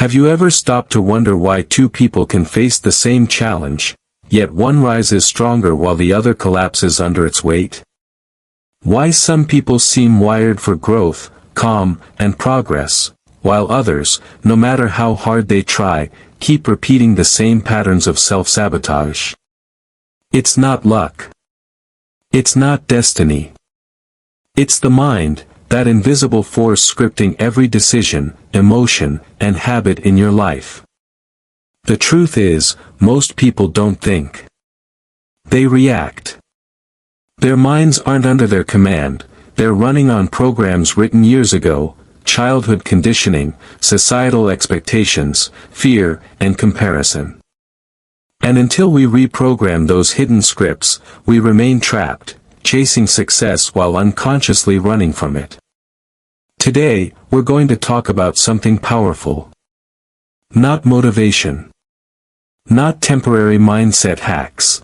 Have you ever stopped to wonder why two people can face the same challenge, yet one rises stronger while the other collapses under its weight? Why some people seem wired for growth, calm, and progress, while others, no matter how hard they try, keep repeating the same patterns of self-sabotage? It's not luck. It's not destiny. It's the mind, that invisible force scripting every decision, emotion, and habit in your life. The truth is, most people don't think. They react. Their minds aren't under their command, they're running on programs written years ago, childhood conditioning, societal expectations, fear, and comparison. And until we reprogram those hidden scripts, we remain trapped, chasing success while unconsciously running from it. Today, we're going to talk about something powerful. Not motivation. Not temporary mindset hacks.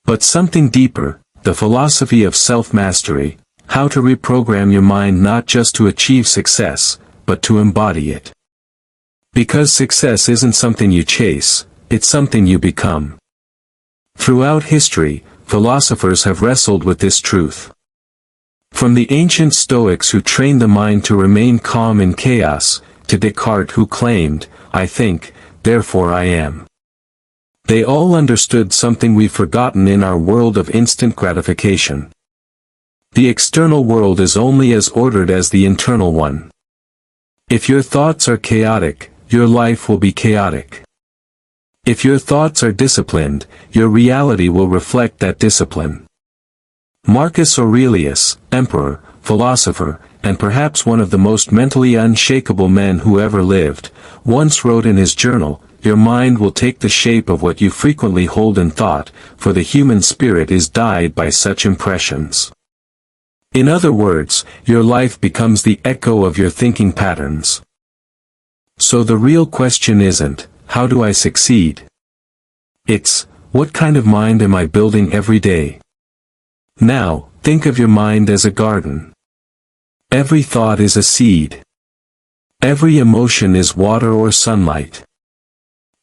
But something deeper, the philosophy of self-mastery, how to reprogram your mind not just to achieve success, but to embody it. Because success isn't something you chase, it's something you become. Throughout history, philosophers have wrestled with this truth. From the ancient Stoics who trained the mind to remain calm in chaos, to Descartes who claimed, "I think, therefore I am." They all understood something we've forgotten in our world of instant gratification. The external world is only as ordered as the internal one. If your thoughts are chaotic, your life will be chaotic. If your thoughts are disciplined, your reality will reflect that discipline. Marcus Aurelius, emperor, philosopher, and perhaps one of the most mentally unshakable men who ever lived, once wrote in his journal, "Your mind will take the shape of what you frequently hold in thought, for the human spirit is dyed by such impressions." In other words, your life becomes the echo of your thinking patterns. So the real question isn't, how do I succeed? It's, what kind of mind am I building every day? Now, think of your mind as a garden. Every thought is a seed. Every emotion is water or sunlight.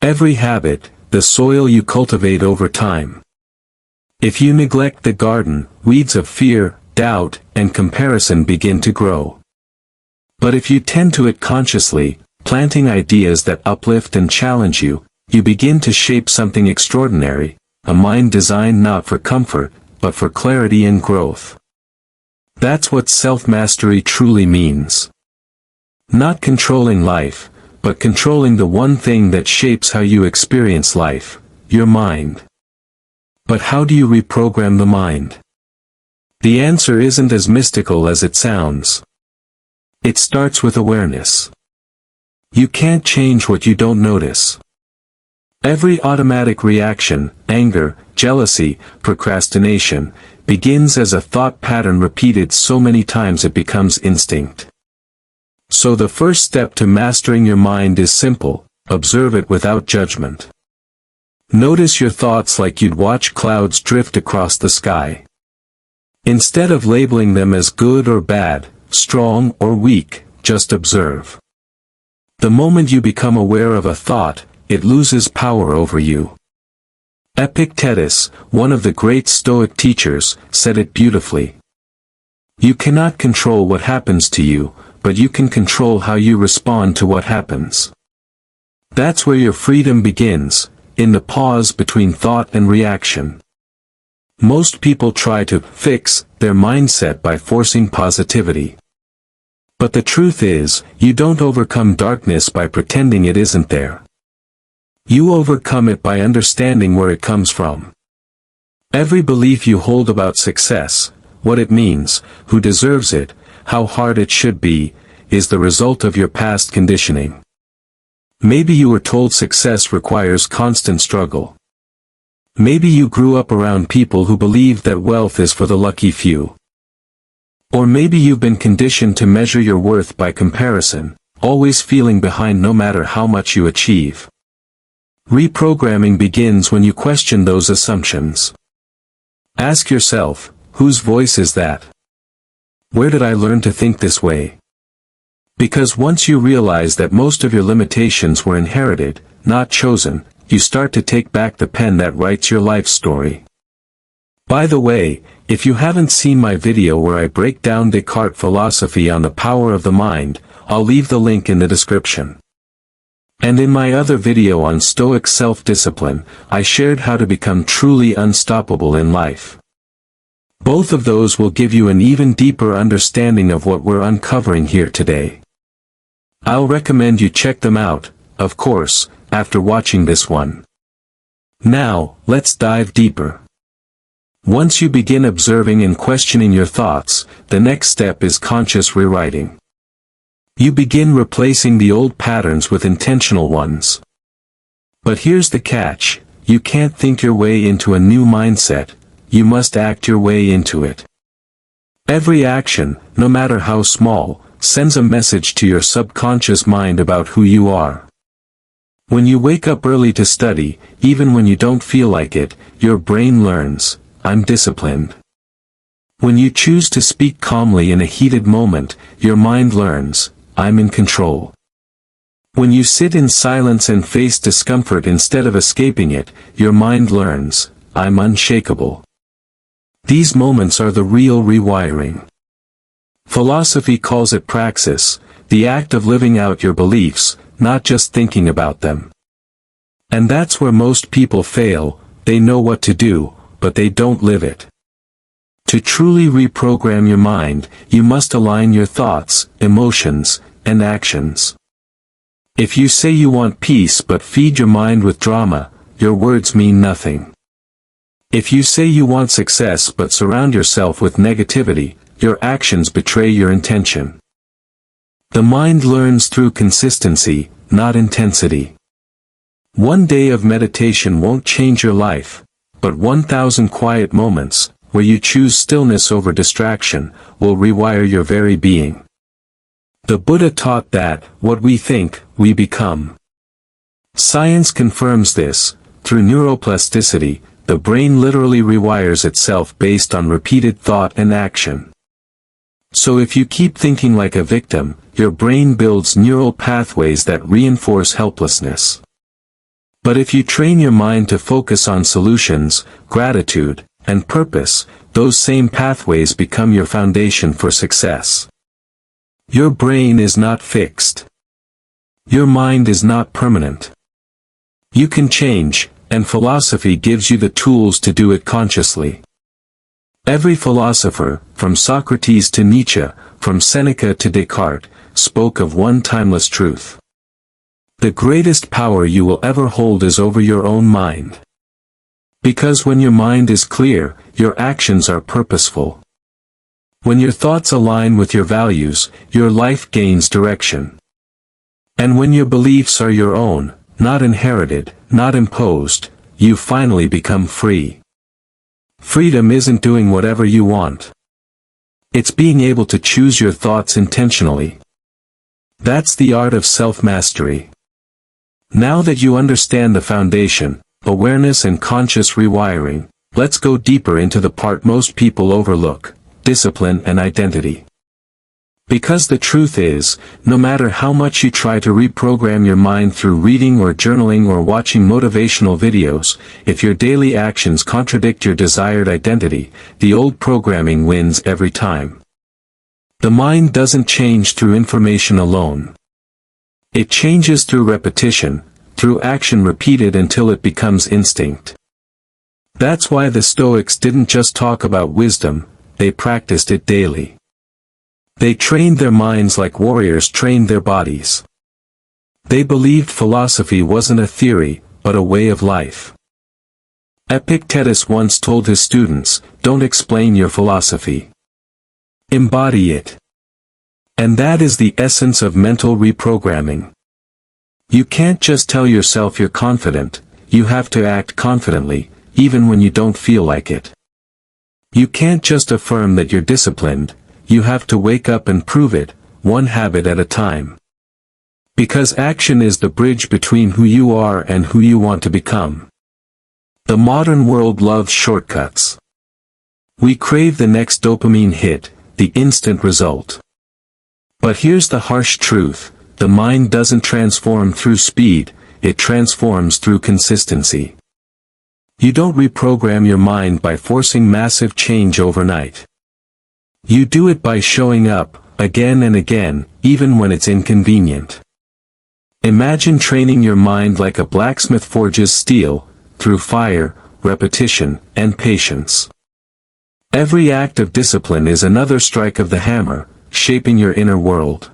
Every habit, the soil you cultivate over time. If you neglect the garden, weeds of fear, doubt, and comparison begin to grow. But if you tend to it consciously, planting ideas that uplift and challenge you, you begin to shape something extraordinary, a mind designed not for comfort, but for clarity and growth. That's what self-mastery truly means. Not controlling life, but controlling the one thing that shapes how you experience life, your mind. But how do you reprogram the mind? The answer isn't as mystical as it sounds. It starts with awareness. You can't change what you don't notice. Every automatic reaction, anger, jealousy, procrastination, begins as a thought pattern repeated so many times it becomes instinct. So the first step to mastering your mind is simple: observe it without judgment. Notice your thoughts like you'd watch clouds drift across the sky. Instead of labeling them as good or bad, strong or weak, just observe. The moment you become aware of a thought, it loses power over you. Epictetus, one of the great Stoic teachers, said it beautifully. You cannot control what happens to you, but you can control how you respond to what happens. That's where your freedom begins, in the pause between thought and reaction. Most people try to fix their mindset by forcing positivity. But the truth is, you don't overcome darkness by pretending it isn't there. You overcome it by understanding where it comes from. Every belief you hold about success, what it means, who deserves it, how hard it should be, is the result of your past conditioning. Maybe you were told success requires constant struggle. Maybe you grew up around people who believed that wealth is for the lucky few. Or maybe you've been conditioned to measure your worth by comparison, always feeling behind no matter how much you achieve. Reprogramming begins when you question those assumptions. Ask yourself, whose voice is that? Where did I learn to think this way? Because once you realize that most of your limitations were inherited, not chosen, you start to take back the pen that writes your life story. By the way, if you haven't seen my video where I break down Descartes' philosophy on the power of the mind, I'll leave the link in the description. And in my other video on Stoic self-discipline, I shared how to become truly unstoppable in life. Both of those will give you an even deeper understanding of what we're uncovering here today. I'll recommend you check them out, of course, after watching this one. Now, let's dive deeper. Once you begin observing and questioning your thoughts, the next step is conscious rewriting. You begin replacing the old patterns with intentional ones. But here's the catch: you can't think your way into a new mindset, you must act your way into it. Every action, no matter how small, sends a message to your subconscious mind about who you are. When you wake up early to study, even when you don't feel like it, your brain learns, "I'm disciplined." When you choose to speak calmly in a heated moment, your mind learns, "I'm in control." When you sit in silence and face discomfort instead of escaping it, your mind learns, "I'm unshakable." These moments are the real rewiring. Philosophy calls it praxis, the act of living out your beliefs, not just thinking about them. And that's where most people fail. They know what to do, but they don't live it. To truly reprogram your mind, you must align your thoughts, emotions, and actions. If you say you want peace but feed your mind with drama, your words mean nothing. If you say you want success but surround yourself with negativity, your actions betray your intention. The mind learns through consistency, not intensity. One day of meditation won't change your life, but 1,000 quiet moments, where you choose stillness over distraction, will rewire your very being. The Buddha taught that, what we think, we become. Science confirms this. Through neuroplasticity, the brain literally rewires itself based on repeated thought and action. So if you keep thinking like a victim, your brain builds neural pathways that reinforce helplessness. But if you train your mind to focus on solutions, gratitude, and purpose, those same pathways become your foundation for success. Your brain is not fixed. Your mind is not permanent. You can change, and philosophy gives you the tools to do it consciously. Every philosopher, from Socrates to Nietzsche, from Seneca to Descartes, spoke of one timeless truth. The greatest power you will ever hold is over your own mind. Because when your mind is clear, your actions are purposeful. When your thoughts align with your values, your life gains direction. And when your beliefs are your own, not inherited, not imposed, you finally become free. Freedom isn't doing whatever you want. It's being able to choose your thoughts intentionally. That's the art of self-mastery. Now that you understand the foundation, awareness and conscious rewiring, let's go deeper into the part most people overlook, discipline and identity. Because the truth is, no matter how much you try to reprogram your mind through reading or journaling or watching motivational videos, if your daily actions contradict your desired identity, the old programming wins every time. The mind doesn't change through information alone. It changes through repetition, through action repeated until it becomes instinct. That's why the Stoics didn't just talk about wisdom, they practiced it daily. They trained their minds like warriors trained their bodies. They believed philosophy wasn't a theory, but a way of life. Epictetus once told his students, "Don't explain your philosophy. Embody it." And that is the essence of mental reprogramming. You can't just tell yourself you're confident, you have to act confidently, even when you don't feel like it. You can't just affirm that you're disciplined, you have to wake up and prove it, one habit at a time. Because action is the bridge between who you are and who you want to become. The modern world loves shortcuts. We crave the next dopamine hit, the instant result. But here's the harsh truth: the mind doesn't transform through speed, it transforms through consistency. You don't reprogram your mind by forcing massive change overnight. You do it by showing up, again and again, even when it's inconvenient. Imagine training your mind like a blacksmith forges steel, through fire, repetition, and patience. Every act of discipline is another strike of the hammer, shaping your inner world.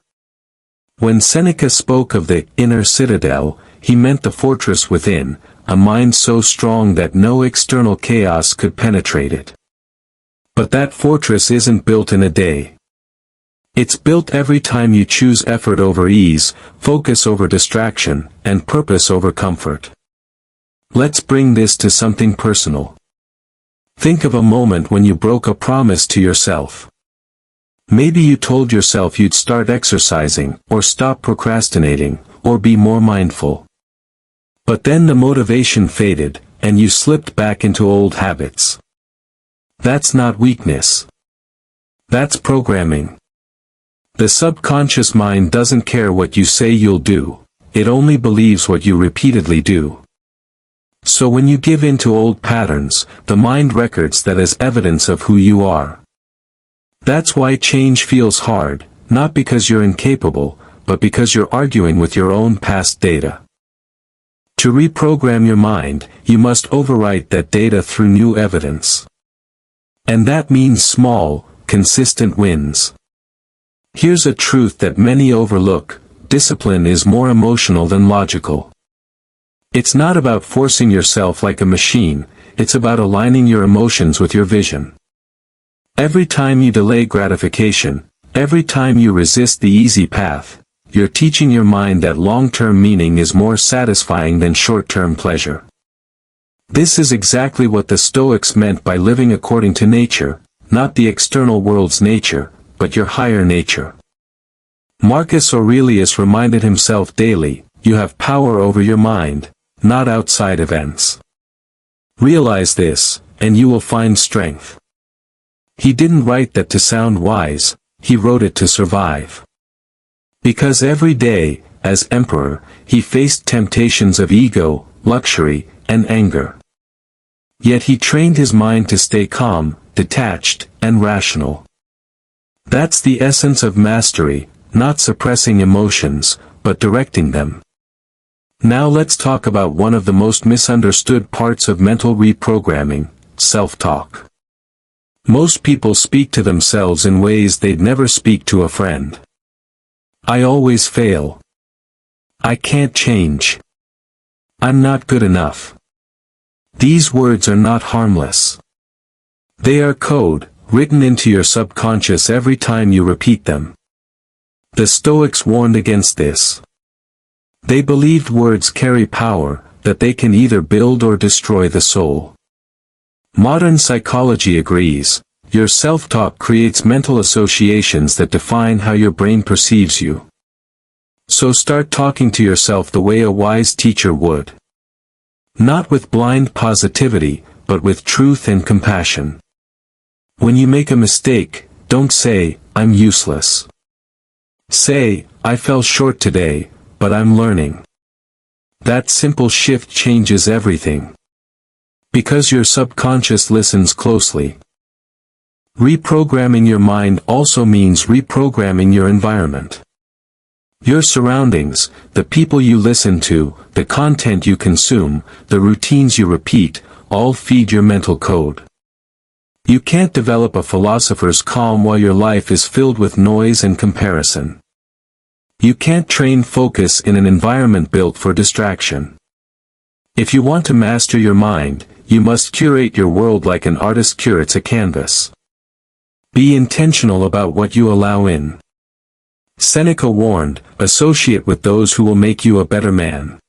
When Seneca spoke of the inner citadel, he meant the fortress within, a mind so strong that no external chaos could penetrate it. But that fortress isn't built in a day. It's built every time you choose effort over ease, focus over distraction, and purpose over comfort. Let's bring this to something personal. Think of a moment when you broke a promise to yourself. Maybe you told yourself you'd start exercising, or stop procrastinating, or be more mindful. But then the motivation faded, and you slipped back into old habits. That's not weakness. That's programming. The subconscious mind doesn't care what you say you'll do, it only believes what you repeatedly do. So when you give in to old patterns, the mind records that as evidence of who you are. That's why change feels hard, not because you're incapable, but because you're arguing with your own past data. To reprogram your mind, you must overwrite that data through new evidence. And that means small, consistent wins. Here's a truth that many overlook: discipline is more emotional than logical. It's not about forcing yourself like a machine, it's about aligning your emotions with your vision. Every time you delay gratification, every time you resist the easy path, you're teaching your mind that long-term meaning is more satisfying than short-term pleasure. This is exactly what the Stoics meant by living according to nature, not the external world's nature, but your higher nature. Marcus Aurelius reminded himself daily, you have power over your mind, not outside events. Realize this, and you will find strength. He didn't write that to sound wise, he wrote it to survive. Because every day, as emperor, he faced temptations of ego, luxury, and anger. Yet he trained his mind to stay calm, detached, and rational. That's the essence of mastery, not suppressing emotions, but directing them. Now let's talk about one of the most misunderstood parts of mental reprogramming: self-talk. Most people speak to themselves in ways they'd never speak to a friend. I always fail. I can't change. I'm not good enough. These words are not harmless. They are code, written into your subconscious every time you repeat them. The Stoics warned against this. They believed words carry power, that they can either build or destroy the soul. Modern psychology agrees. Your self-talk creates mental associations that define how your brain perceives you. So start talking to yourself the way a wise teacher would. Not with blind positivity, but with truth and compassion. When you make a mistake, don't say, I'm useless. Say, I fell short today, but I'm learning. That simple shift changes everything. Because your subconscious listens closely. Reprogramming your mind also means reprogramming your environment. Your surroundings, the people you listen to, the content you consume, the routines you repeat, all feed your mental code. You can't develop a philosopher's calm while your life is filled with noise and comparison. You can't train focus in an environment built for distraction. If you want to master your mind, you must curate your world like an artist curates a canvas. Be intentional about what you allow in. Seneca warned, associate with those who will make you a better man.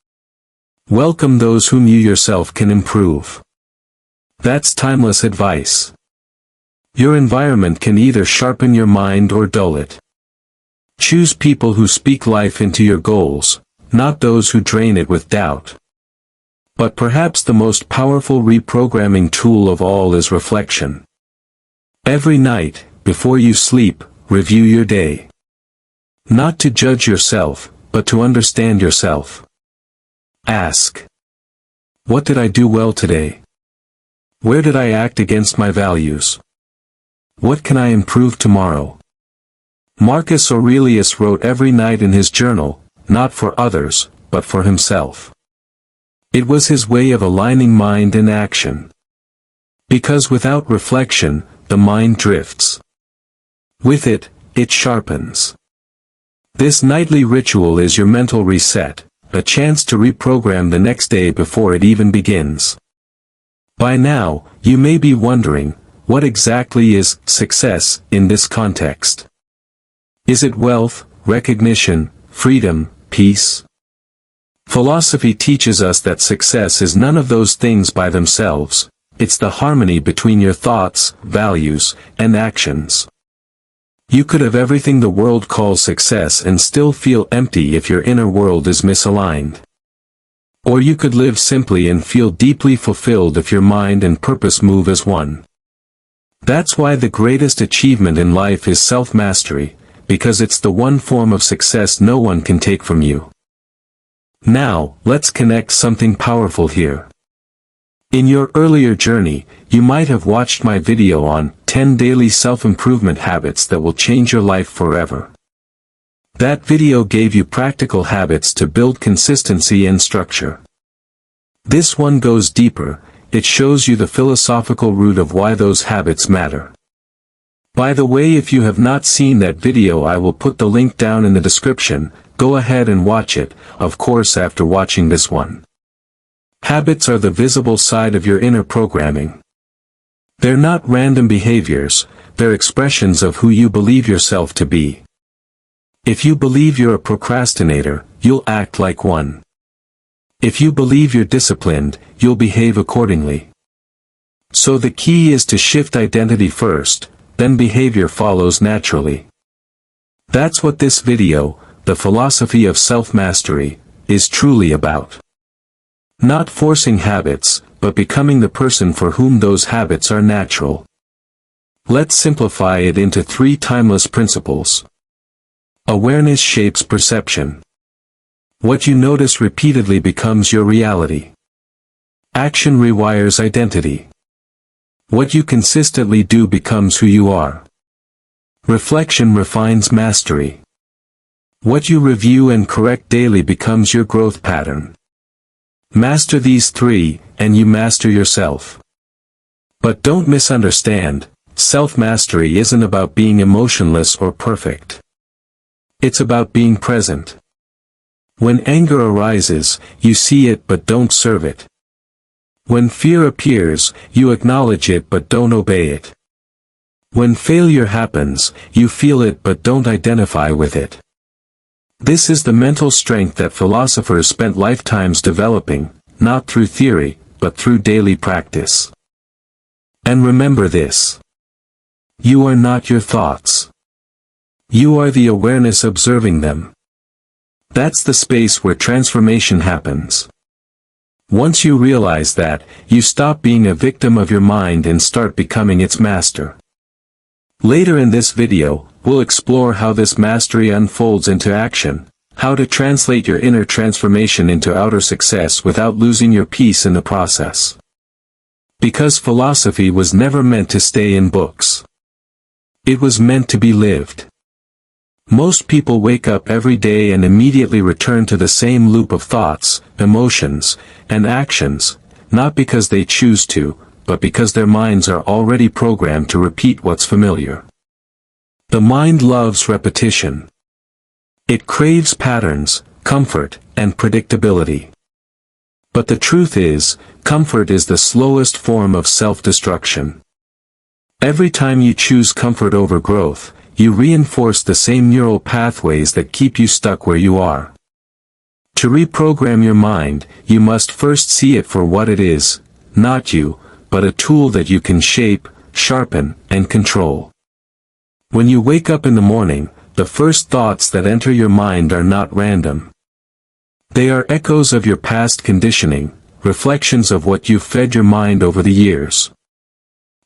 Welcome those whom you yourself can improve. That's timeless advice. Your environment can either sharpen your mind or dull it. Choose people who speak life into your goals, not those who drain it with doubt. But perhaps the most powerful reprogramming tool of all is reflection. Every night, before you sleep, review your day. Not to judge yourself, but to understand yourself. Ask. What did I do well today? Where did I act against my values? What can I improve tomorrow? Marcus Aurelius wrote every night in his journal, not for others, but for himself. It was his way of aligning mind and action. Because without reflection, the mind drifts. With it, it sharpens. This nightly ritual is your mental reset, a chance to reprogram the next day before it even begins. By now, you may be wondering, what exactly is success in this context? Is it wealth, recognition, freedom, peace? Philosophy teaches us that success is none of those things by themselves, it's the harmony between your thoughts, values, and actions. You could have everything the world calls success and still feel empty if your inner world is misaligned. Or you could live simply and feel deeply fulfilled if your mind and purpose move as one. That's why the greatest achievement in life is self-mastery, because it's the one form of success no one can take from you. Now, let's connect something powerful here. In your earlier journey, you might have watched my video on 10 daily self-improvement habits that will change your life forever. That video gave you practical habits to build consistency and structure. This one goes deeper, it shows you the philosophical root of why those habits matter. By the way, if you have not seen that video, I will put the link down in the description, go ahead and watch it, of course after watching this one. Habits are the visible side of your inner programming. They're not random behaviors, they're expressions of who you believe yourself to be. If you believe you're a procrastinator, you'll act like one. If you believe you're disciplined, you'll behave accordingly. So the key is to shift identity first, then behavior follows naturally. That's what this video, the philosophy of self-mastery, is truly about. Not forcing habits, but becoming the person for whom those habits are natural. Let's simplify it into 3 timeless principles. Awareness shapes perception. What you notice repeatedly becomes your reality. Action rewires identity. What you consistently do becomes who you are. Reflection refines mastery. What you review and correct daily becomes your growth pattern. Master these 3, and you master yourself. But don't misunderstand, self-mastery isn't about being emotionless or perfect. It's about being present. When anger arises, you see it but don't serve it. When fear appears, you acknowledge it but don't obey it. When failure happens, you feel it but don't identify with it. This is the mental strength that philosophers spent lifetimes developing, not through theory, but through daily practice. And remember this. You are not your thoughts. You are the awareness observing them. That's the space where transformation happens. Once you realize that, you stop being a victim of your mind and start becoming its master. Later in this video, we'll explore how this mastery unfolds into action, how to translate your inner transformation into outer success without losing your peace in the process. Because philosophy was never meant to stay in books. It was meant to be lived. Most people wake up every day and immediately return to the same loop of thoughts, emotions, and actions, not because they choose to, but because their minds are already programmed to repeat what's familiar. The mind loves repetition. It craves patterns, comfort, and predictability. But the truth is, comfort is the slowest form of self-destruction. Every time you choose comfort over growth, you reinforce the same neural pathways that keep you stuck where you are. To reprogram your mind, you must first see it for what it is, not you, but a tool that you can shape, sharpen, and control. When you wake up in the morning, the first thoughts that enter your mind are not random. They are echoes of your past conditioning, reflections of what you've fed your mind over the years.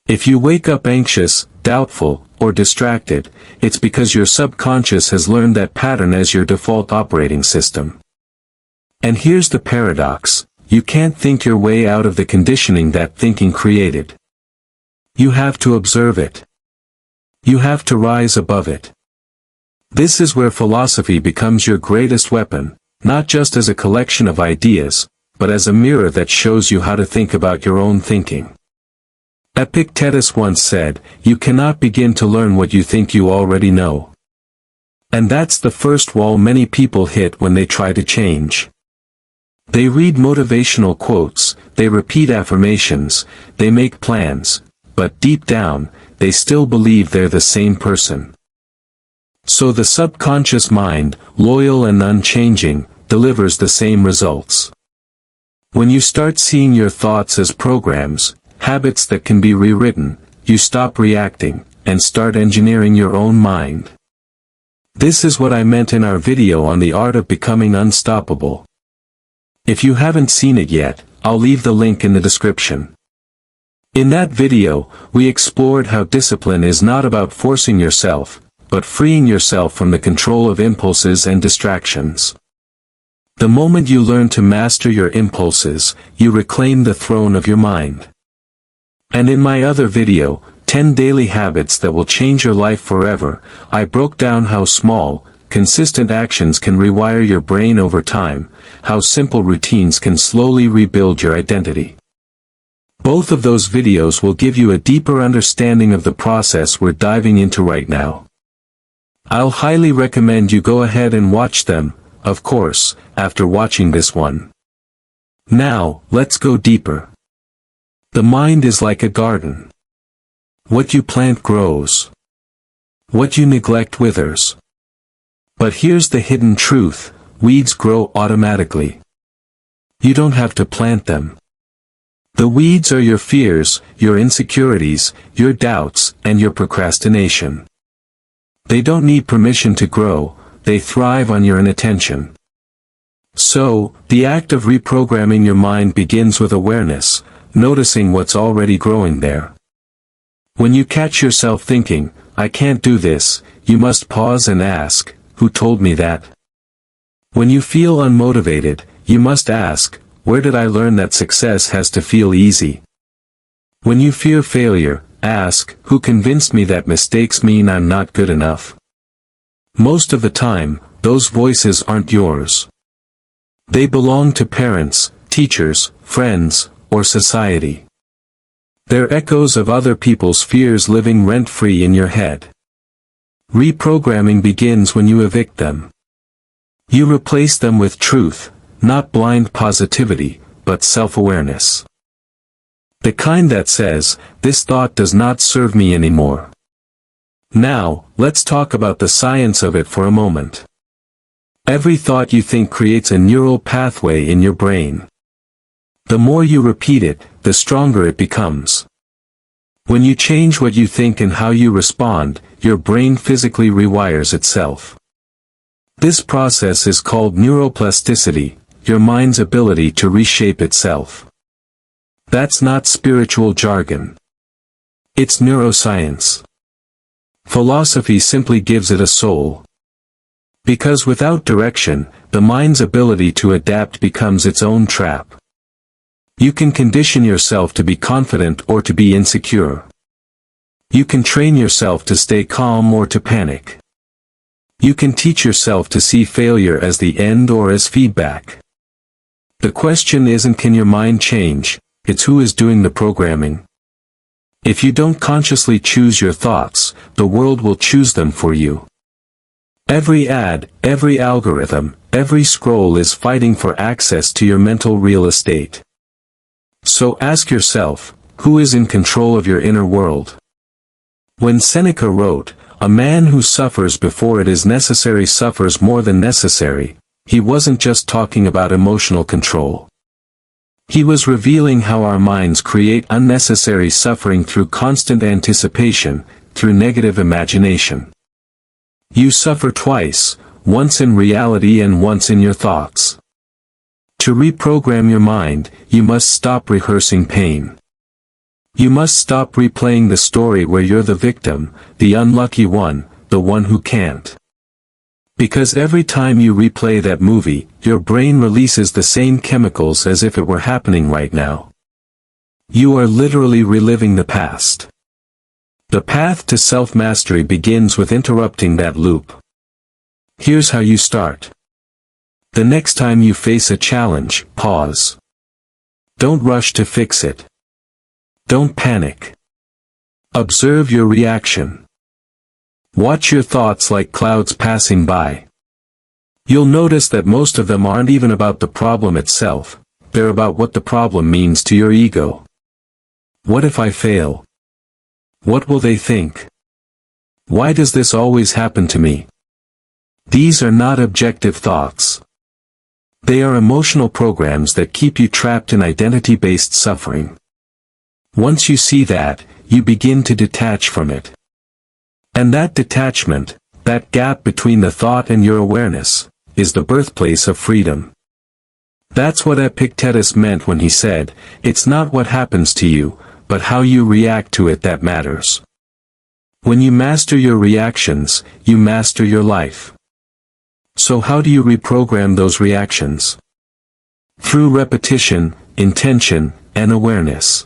If you wake up anxious, doubtful, or distracted, it's because your subconscious has learned that pattern as your default operating system. And here's the paradox: you can't think your way out of the conditioning that thinking created. You have to observe it. You have to rise above it. This is where philosophy becomes your greatest weapon, not just as a collection of ideas, but as a mirror that shows you how to think about your own thinking. Epictetus once said, "You cannot begin to learn what you think you already know." And that's the first wall many people hit when they try to change. They read motivational quotes, they repeat affirmations, they make plans, but deep down, they still believe they're the same person. So the subconscious mind, loyal and unchanging, delivers the same results. When you start seeing your thoughts as programs, habits that can be rewritten, you stop reacting, and start engineering your own mind. This is what I meant in our video on the art of becoming unstoppable. If you haven't seen it yet, I'll leave the link in the description. In that video, we explored how discipline is not about forcing yourself, but freeing yourself from the control of impulses and distractions. The moment you learn to master your impulses, you reclaim the throne of your mind. And in my other video, 10 Daily Habits That Will Change Your Life Forever, I broke down how small, consistent actions can rewire your brain over time, how simple routines can slowly rebuild your identity. Both of those videos will give you a deeper understanding of the process we're diving into right now. I'll highly recommend you go ahead and watch them, of course, after watching this one. Now, let's go deeper. The mind is like a garden. What you plant grows. What you neglect withers. But here's the hidden truth: weeds grow automatically. You don't have to plant them. The weeds are your fears, your insecurities, your doubts, and your procrastination. They don't need permission to grow, they thrive on your inattention. So, the act of reprogramming your mind begins with awareness, noticing what's already growing there. When you catch yourself thinking, "I can't do this," you must pause and ask, "Who told me that?" When you feel unmotivated, you must ask, "Where did I learn that success has to feel easy?" When you fear failure, ask, "Who convinced me that mistakes mean I'm not good enough?" Most of the time, those voices aren't yours. They belong to parents, teachers, friends, or society. They're echoes of other people's fears living rent-free in your head. Reprogramming begins when you evict them. You replace them with truth, not blind positivity, but self-awareness. The kind that says, "This thought does not serve me anymore." Now, let's talk about the science of it for a moment. Every thought you think creates a neural pathway in your brain. The more you repeat it, the stronger it becomes. When you change what you think and how you respond, your brain physically rewires itself. This process is called neuroplasticity, your mind's ability to reshape itself. That's not spiritual jargon. It's neuroscience. Philosophy simply gives it a soul. Because without direction, the mind's ability to adapt becomes its own trap. You can condition yourself to be confident or to be insecure. You can train yourself to stay calm or to panic. You can teach yourself to see failure as the end or as feedback. The question isn't can your mind change, it's who is doing the programming. If you don't consciously choose your thoughts, the world will choose them for you. Every ad, every algorithm, every scroll is fighting for access to your mental real estate. So ask yourself, who is in control of your inner world? When Seneca wrote, "A man who suffers before it is necessary suffers more than necessary," he wasn't just talking about emotional control. He was revealing how our minds create unnecessary suffering through constant anticipation, through negative imagination. You suffer twice, once in reality and once in your thoughts. To reprogram your mind, you must stop rehearsing pain. You must stop replaying the story where you're the victim, the unlucky one, the one who can't. Because every time you replay that movie, your brain releases the same chemicals as if it were happening right now. You are literally reliving the past. The path to self-mastery begins with interrupting that loop. Here's how you start. The next time you face a challenge, pause. Don't rush to fix it. Don't panic. Observe your reaction. Watch your thoughts like clouds passing by. You'll notice that most of them aren't even about the problem itself, they're about what the problem means to your ego. What if I fail? What will they think? Why does this always happen to me? These are not objective thoughts. They are emotional programs that keep you trapped in identity-based suffering. Once you see that, you begin to detach from it. And that detachment, that gap between the thought and your awareness, is the birthplace of freedom. That's what Epictetus meant when he said, "It's not what happens to you, but how you react to it that matters." When you master your reactions, you master your life. So how do you reprogram those reactions? Through repetition, intention, and awareness.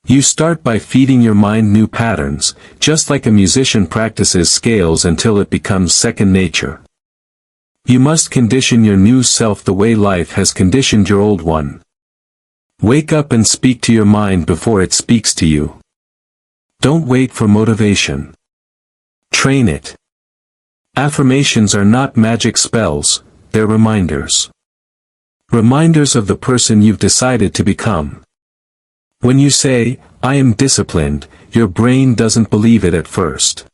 You start by feeding your mind new patterns, just like a musician practices scales until it becomes second nature. You must condition your new self the way life has conditioned your old one. Wake up and speak to your mind before it speaks to you. Don't wait for motivation. Train it. Affirmations are not magic spells, they're reminders. Reminders of the person you've decided to become. When you say, "I am disciplined," your brain doesn't believe it at first.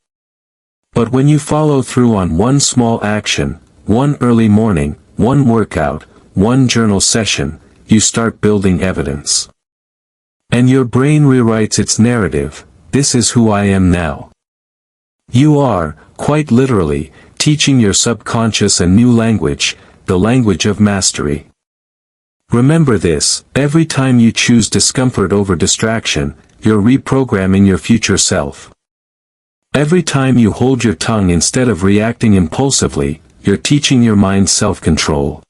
But when you follow through on one small action, one early morning, one workout, one journal session, you start building evidence. And your brain rewrites its narrative, "This is who I am now." You are, quite literally, teaching your subconscious a new language, the language of mastery. Remember this, every time you choose discomfort over distraction, you're reprogramming your future self. Every time you hold your tongue instead of reacting impulsively, you're teaching your mind self-control.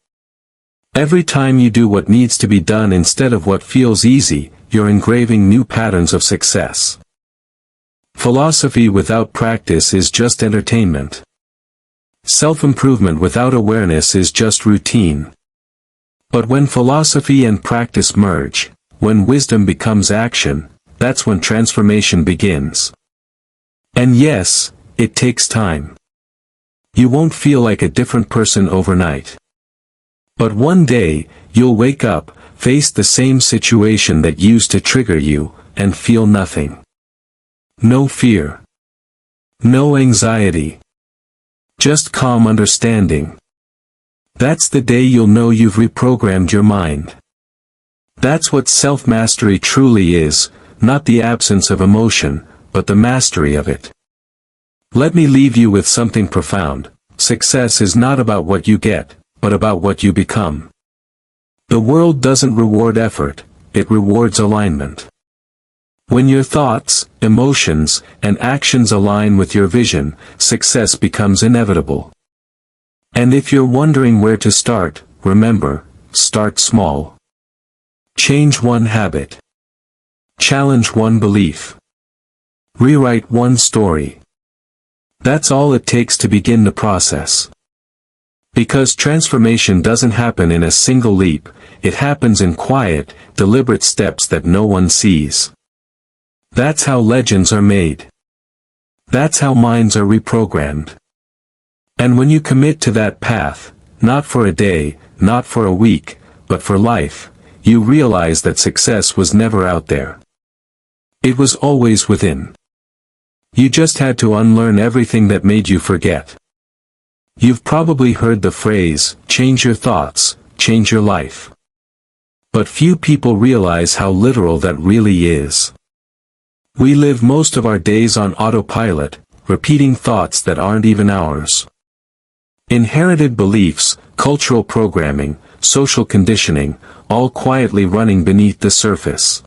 Every time you do what needs to be done instead of what feels easy, you're engraving new patterns of success. Philosophy without practice is just entertainment. Self-improvement without awareness is just routine. But when philosophy and practice merge, when wisdom becomes action, that's when transformation begins. And yes, it takes time. You won't feel like a different person overnight. But one day, you'll wake up, face the same situation that used to trigger you, and feel nothing. No fear. No anxiety. Just calm understanding. That's the day you'll know you've reprogrammed your mind. That's what self-mastery truly is, not the absence of emotion, but the mastery of it. Let me leave you with something profound. Success is not about what you get, but about what you become. The world doesn't reward effort, it rewards alignment. When your thoughts, emotions, and actions align with your vision, success becomes inevitable. And if you're wondering where to start, remember, start small. Change one habit. Challenge one belief. Rewrite one story. That's all it takes to begin the process. Because transformation doesn't happen in a single leap, it happens in quiet, deliberate steps that no one sees. That's how legends are made. That's how minds are reprogrammed. And when you commit to that path, not for a day, not for a week, but for life, you realize that success was never out there. It was always within. You just had to unlearn everything that made you forget. You've probably heard the phrase, "Change your thoughts, change your life." But few people realize how literal that really is. We live most of our days on autopilot, repeating thoughts that aren't even ours. Inherited beliefs, cultural programming, social conditioning, all quietly running beneath the surface.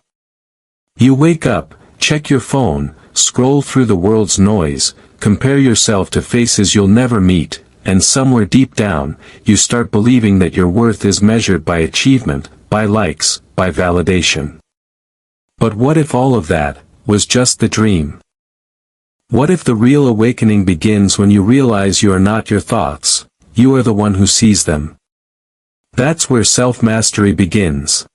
You wake up, check your phone, scroll through the world's noise, compare yourself to faces you'll never meet, and somewhere deep down, you start believing that your worth is measured by achievement, by likes, by validation. But what if all of that was just the dream? What if the real awakening begins when you realize you are not your thoughts, you are the one who sees them? That's where self-mastery begins.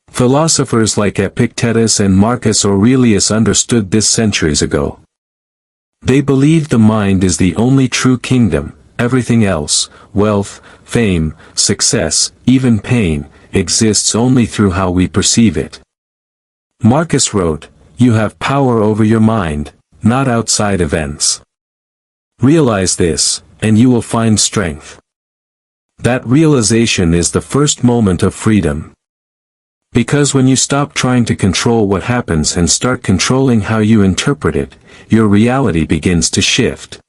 Philosophers like Epictetus and Marcus Aurelius understood this centuries ago. They believed the mind is the only true kingdom, everything else, wealth, fame, success, even pain, exists only through how we perceive it. Marcus wrote, "You have power over your mind, not outside events. Realize this, and you will find strength." That realization is the first moment of freedom. Because when you stop trying to control what happens and start controlling how you interpret it, your reality begins to shift.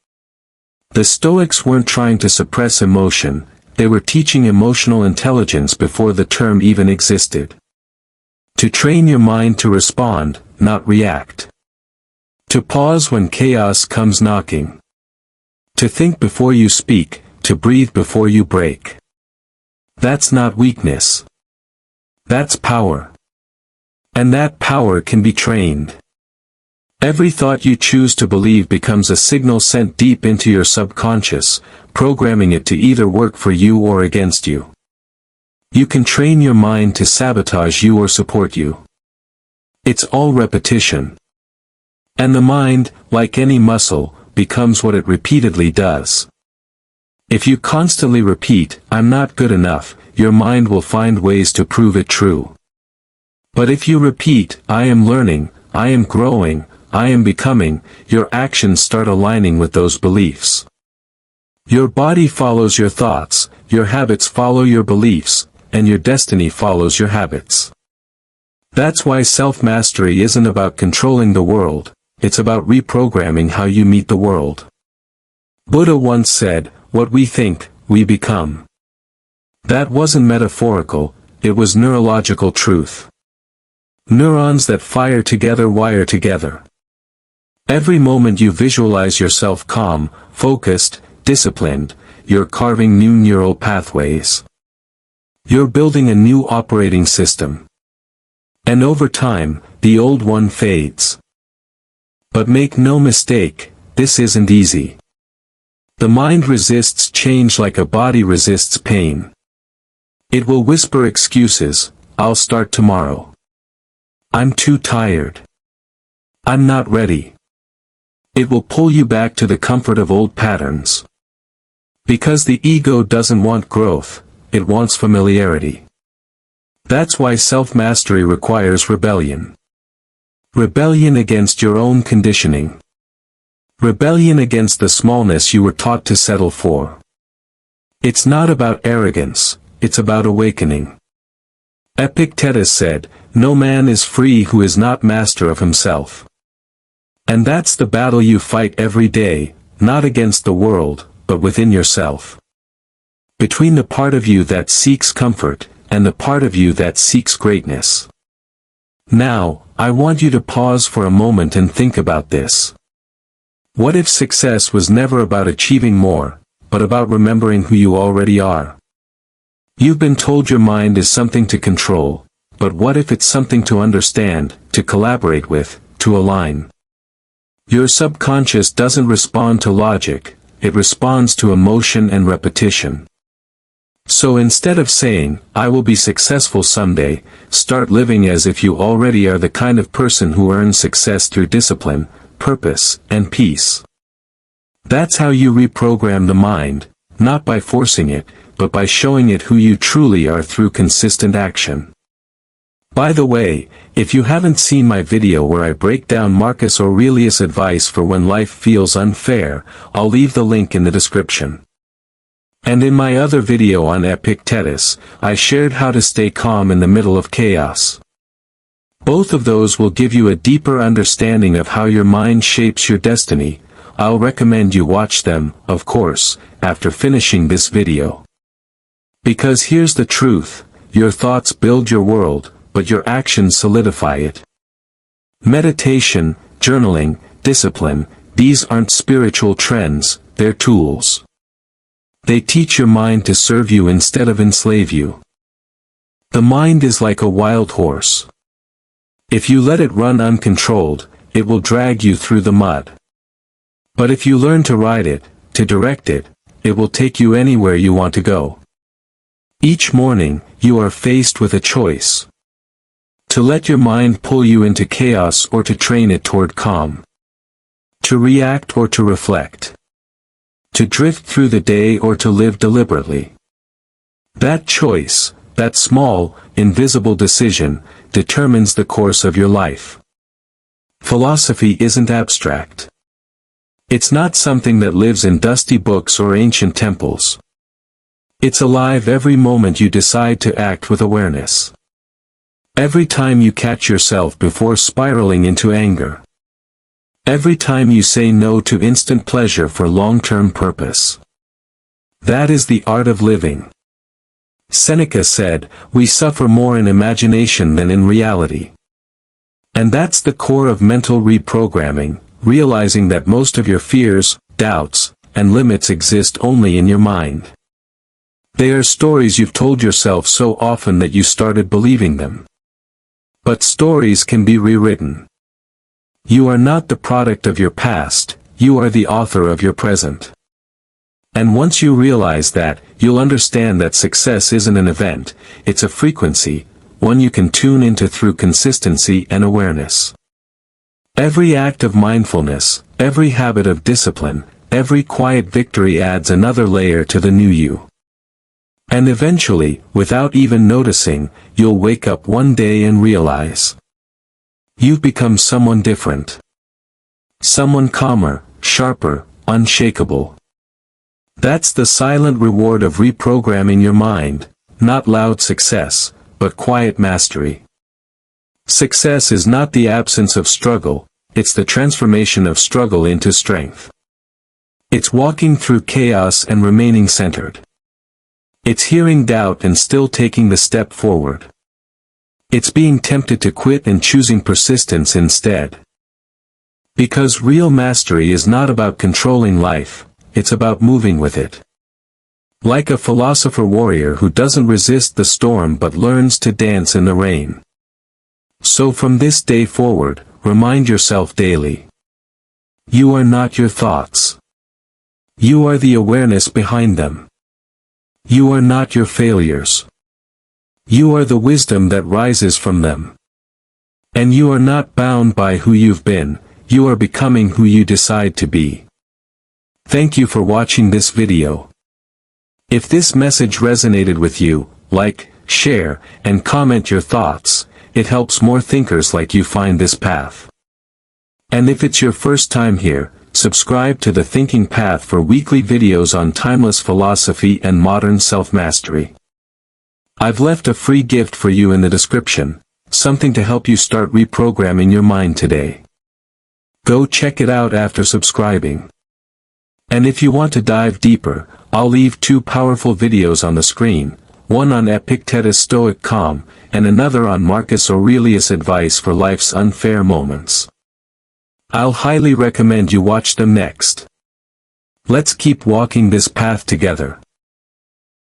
The Stoics weren't trying to suppress emotion, they were teaching emotional intelligence before the term even existed. To train your mind to respond, not react. To pause when chaos comes knocking. To think before you speak, to breathe before you break. That's not weakness. That's power. And that power can be trained. Every thought you choose to believe becomes a signal sent deep into your subconscious, programming it to either work for you or against you. You can train your mind to sabotage you or support you. It's all repetition. And the mind, like any muscle, becomes what it repeatedly does. If you constantly repeat, "I'm not good enough," your mind will find ways to prove it true. But if you repeat, "I am learning, I am growing, I am becoming," your actions start aligning with those beliefs. Your body follows your thoughts, your habits follow your beliefs, and your destiny follows your habits. That's why self-mastery isn't about controlling the world, it's about reprogramming how you meet the world. Buddha once said, "What we think, we become." That wasn't metaphorical, it was neurological truth. Neurons that fire together wire together. Every moment you visualize yourself calm, focused, disciplined, you're carving new neural pathways. You're building a new operating system. And over time, the old one fades. But make no mistake, this isn't easy. The mind resists change like a body resists pain. It will whisper excuses, "I'll start tomorrow. I'm too tired. I'm not ready." It will pull you back to the comfort of old patterns. Because the ego doesn't want growth, it wants familiarity. That's why self-mastery requires rebellion. Rebellion against your own conditioning. Rebellion against the smallness you were taught to settle for. It's not about arrogance, it's about awakening. Epictetus said, "No man is free who is not master of himself." And that's the battle you fight every day, not against the world, but within yourself. Between the part of you that seeks comfort, and the part of you that seeks greatness. Now, I want you to pause for a moment and think about this. What if success was never about achieving more, but about remembering who you already are? You've been told your mind is something to control, but what if it's something to understand, to collaborate with, to align? Your subconscious doesn't respond to logic, it responds to emotion and repetition. So instead of saying, "I will be successful someday," start living as if you already are the kind of person who earns success through discipline, purpose, and peace. That's how you reprogram the mind, not by forcing it, but by showing it who you truly are through consistent action. By the way, if you haven't seen my video where I break down Marcus Aurelius' advice for when life feels unfair, I'll leave the link in the description. And in my other video on Epictetus, I shared how to stay calm in the middle of chaos. Both of those will give you a deeper understanding of how your mind shapes your destiny. I'll recommend you watch them, of course, after finishing this video. Because here's the truth, your thoughts build your world, but your actions solidify it. Meditation, journaling, discipline, these aren't spiritual trends, they're tools. They teach your mind to serve you instead of enslave you. The mind is like a wild horse. If you let it run uncontrolled, it will drag you through the mud. But if you learn to ride it, to direct it, it will take you anywhere you want to go. Each morning, you are faced with a choice. To let your mind pull you into chaos or to train it toward calm. To react or to reflect. To drift through the day or to live deliberately. That choice, that small, invisible decision, determines the course of your life. Philosophy isn't abstract. It's not something that lives in dusty books or ancient temples. It's alive every moment you decide to act with awareness. Every time you catch yourself before spiraling into anger. Every time you say no to instant pleasure for long-term purpose. That is the art of living. Seneca said, "We suffer more in imagination than in reality." And that's the core of mental reprogramming, realizing that most of your fears, doubts, and limits exist only in your mind. They are stories you've told yourself so often that you started believing them. But stories can be rewritten. You are not the product of your past, you are the author of your present. And once you realize that, you'll understand that success isn't an event, it's a frequency, one you can tune into through consistency and awareness. Every act of mindfulness, every habit of discipline, every quiet victory adds another layer to the new you. And eventually, without even noticing, you'll wake up one day and realize you've become someone different. Someone calmer, sharper, unshakable. That's the silent reward of reprogramming your mind, not loud success, but quiet mastery. Success is not the absence of struggle, it's the transformation of struggle into strength. It's walking through chaos and remaining centered. It's hearing doubt and still taking the step forward. It's being tempted to quit and choosing persistence instead. Because real mastery is not about controlling life, it's about moving with it. Like a philosopher warrior who doesn't resist the storm but learns to dance in the rain. So from this day forward, remind yourself daily. You are not your thoughts. You are the awareness behind them. You are not your failures. You are the wisdom that rises from them. And you are not bound by who you've been, you are becoming who you decide to be. Thank you for watching this video. If this message resonated with you, like, share, and comment your thoughts. It helps more thinkers like you find this path. And if it's your first time here, subscribe to The Thinking Path for weekly videos on timeless philosophy and modern self-mastery. I've left a free gift for you in the description, something to help you start reprogramming your mind today. Go check it out after subscribing. And if you want to dive deeper, I'll leave 2 powerful videos on the screen, one on Epictetus' Stoic calm, and another on Marcus Aurelius' advice for life's unfair moments. I'll highly recommend you watch them next. Let's keep walking this path together.